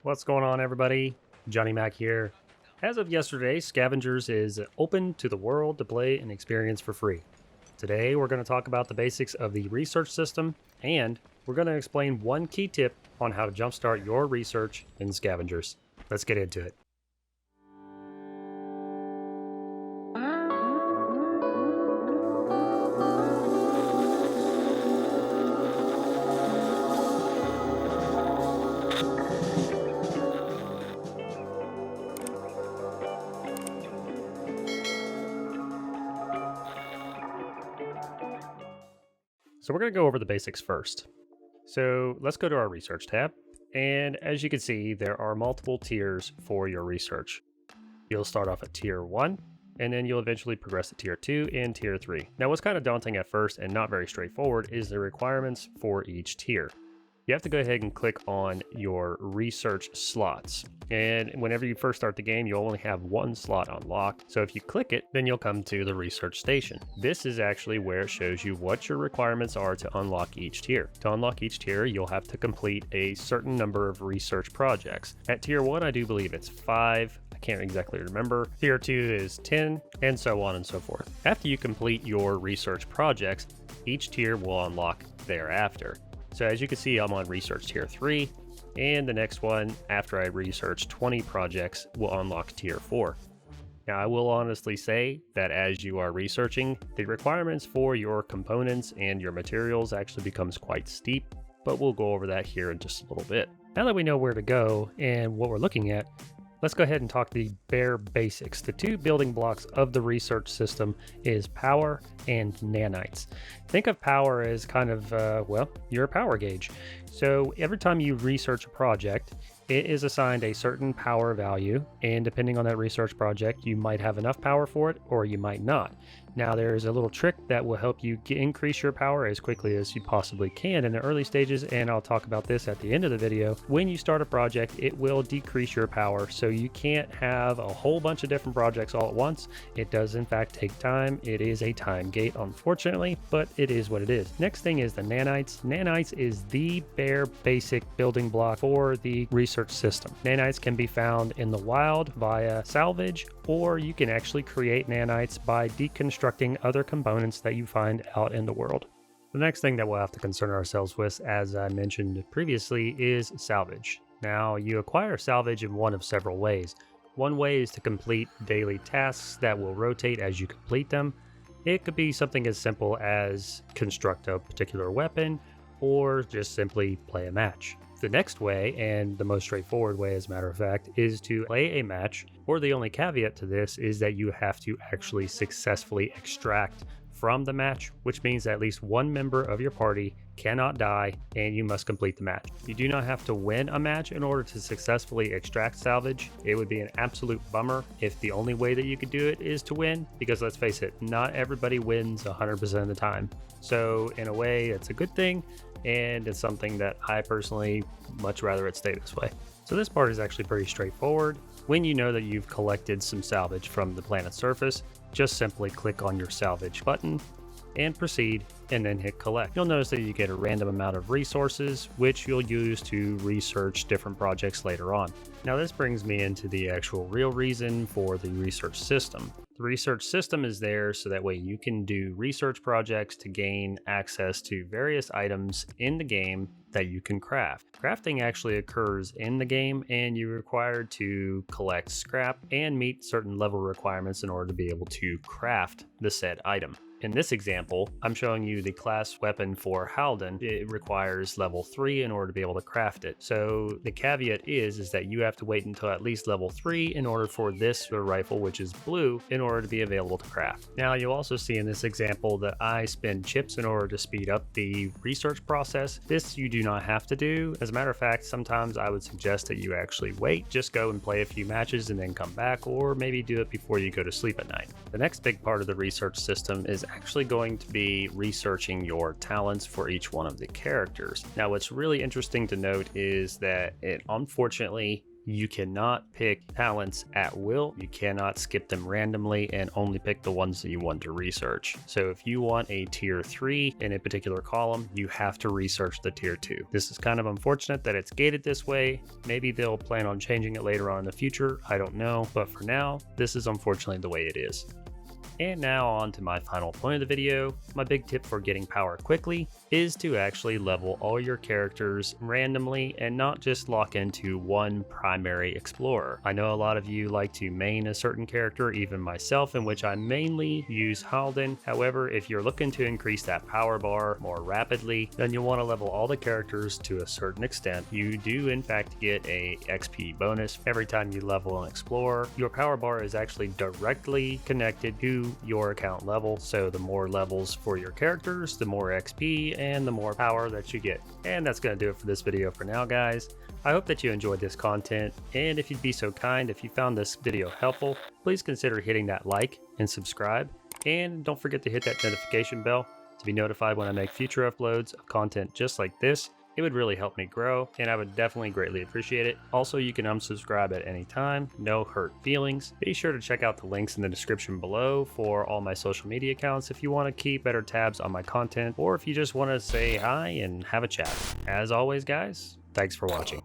What's going on, everybody? Johnny Mac here. As of yesterday, Scavengers is open to the world to play and experience for free. Today, we're going to talk about the basics of the research system, and we're going to explain one key tip on how to jumpstart your research in Scavengers. Let's get into it. So we're going to go over the basics first. So let's go to our research tab. And as you can see, there are multiple tiers for your research. You'll start off at tier 1, and then you'll eventually progress to tier 2 and tier 3. Now, what's kind of daunting at first and not very straightforward is the requirements for each tier. You have to go ahead and click on your research slots. And whenever you first start the game, you'll only have one slot unlocked. So if you click it, then you'll come to the research station. This is actually where it shows you what your requirements are to unlock each tier. To unlock each tier, you'll have to complete a certain number of research projects. At tier 1, I do believe it's 5. I can't exactly remember. Tier 2 is 10, and so on and so forth. After you complete your research projects, each tier will unlock thereafter. So as you can see, I'm on research tier 3, and the next one after I research 20 projects will unlock tier 4. Now, I will honestly say that as you are researching, the requirements for your components and your materials actually becomes quite steep, but we'll go over that here in just a little bit. Now that we know where to go and what we're looking at, let's go ahead and talk the bare basics. The two building blocks of the research system is power and nanites. Think of power as kind of, your power gauge. So every time you research a project, it is assigned a certain power value, and depending on that research project, you might have enough power for it or you might not. Now, there's a little trick that will help you increase your power as quickly as you possibly can in the early stages, and I'll talk about this at the end of the video. When you start a project, it will decrease your power, so you can't have a whole bunch of different projects all at once. It does in fact take time. It is a time gate, unfortunately, but it is what it is. Next thing is the nanites. Nanites is the bare basic building block for the research system. Nanites can be found in the wild via Salvage, or you can actually create nanites by deconstructing other components that you find out in the world. The next thing that we'll have to concern ourselves with, as I mentioned previously, is salvage. Now, you acquire salvage in one of several ways. One way is to complete daily tasks that will rotate as you complete them. It could be something as simple as construct a particular weapon, or just simply play a match. The next way, and the most straightforward way as a matter of fact, is to play a match, or the only caveat to this is that you have to actually successfully extract from the match, which means that at least one member of your party cannot die and you must complete the match. You do not have to win a match in order to successfully extract salvage. It would be an absolute bummer if the only way that you could do it is to win, because let's face it, not everybody wins 100% of the time. So in a way, it's a good thing, and it's something that I personally much rather it stay this way. So this part is actually pretty straightforward. When you know that you've collected some salvage from the planet's surface, just simply click on your salvage button and proceed, and then hit collect. You'll notice that you get a random amount of resources, which you'll use to research different projects later on. Now this brings me into the actual real reason for the research system. The research system is there so that way you can do research projects to gain access to various items in the game that you can craft. Crafting actually occurs in the game, and you're required to collect scrap and meet certain level requirements in order to be able to craft the said item. In this example, I'm showing you the class weapon for Halden. It requires level 3 in order to be able to craft it. So the caveat is that you have to wait until at least level 3 in order for this rifle, which is blue, in order to be available to craft. Now you'll also see in this example that I spend chips in order to speed up the research process. This you do not have to do. As a matter of fact, sometimes I would suggest that you actually wait, just go and play a few matches and then come back, or maybe do it before you go to sleep at night. The next big part of the research system is actually going to be researching your talents for each one of the characters. Now, what's really interesting to note is that unfortunately, You cannot pick talents at will. You cannot skip them randomly and only pick the ones that you want to research. So if you want a tier 3 in a particular column, you have to research the tier 2. This is kind of unfortunate that it's gated this way. Maybe they'll plan on changing it later on in the future. I don't know. But for now, this is unfortunately the way it is. And now on to my final point of the video. My big tip for getting power quickly is to actually level all your characters randomly and not just lock into one primary explorer. I know a lot of you like to main a certain character, even myself, in which I mainly use Halden. However, if you're looking to increase that power bar more rapidly, then you'll want to level all the characters to a certain extent. You do in fact get a XP bonus every time you level an explorer. Your power bar is actually directly connected to your account level, so the more levels for your characters, the more XP and the more power that you get. And that's going to do it for this video for now, guys. I hope that you enjoyed this content, and if you'd be so kind, if you found this video helpful, please consider hitting that like and subscribe, and don't forget to hit that notification bell to be notified when I make future uploads of content just like this. It would really help me grow, and I would definitely greatly appreciate it. Also, you can unsubscribe at any time, no hurt feelings. Be sure to check out the links in the description below for all my social media accounts if you want to keep better tabs on my content, or if you just want to say hi and have a chat. As always, guys, thanks for watching.